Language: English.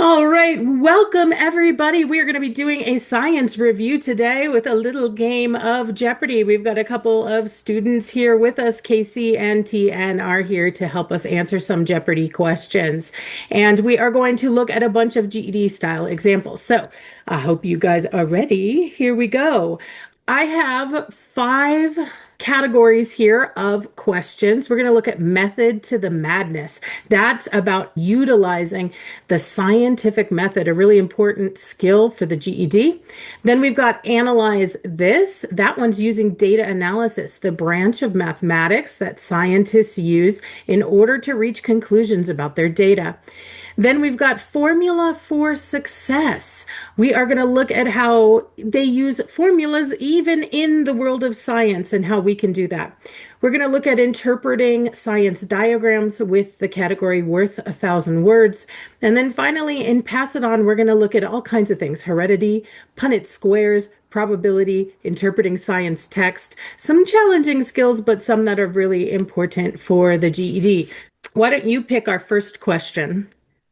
All right, welcome everybody. We are going to be doing a science review today with a little game of Jeopardy. We've got a couple of students here with us. Casey and TN are here to help us answer some Jeopardy questions. And we are going to look at a bunch of GED style examples. So I hope you guys are ready. Here we go. I have 5 categories here of questions. We're going to look at method to the madness. That's about utilizing the scientific method, a really important skill for the GED. Then we've got analyze this. That one's using data analysis, the branch of mathematics that scientists use in order to reach conclusions about their data. Then we've got formula for success. We are going to look at how they use formulas even in the world of science and how we can do that. We're going to look at interpreting science diagrams with the category worth 1,000 words. And then finally, in Pass It On, we're going to look at all kinds of things: heredity, Punnett squares, probability, interpreting science text, some challenging skills, but some that are really important for the GED. Why don't you pick our first question?